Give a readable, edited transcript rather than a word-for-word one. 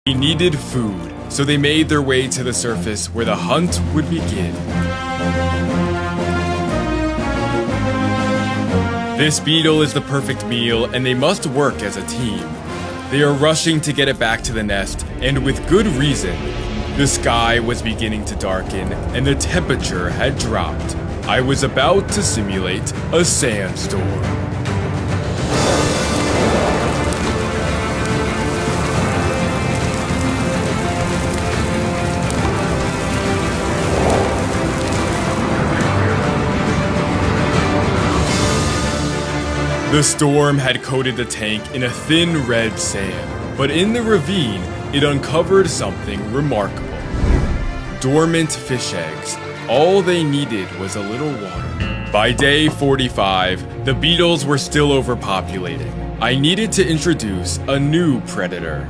They needed food, so they made their way to the surface where the hunt would begin. This beetle is the perfect meal, and they must work as a team. They are rushing to get it back to the nest, and with good reason. The sky was beginning to darken, and the temperature had dropped. I was about to simulate a sandstorm. The storm had coated the tank in a thin red sand, but in the ravine, it uncovered something remarkable. Dormant fish eggs. All they needed was a little water. By day 45, the beetles were still overpopulating. I needed to introduce a new predator.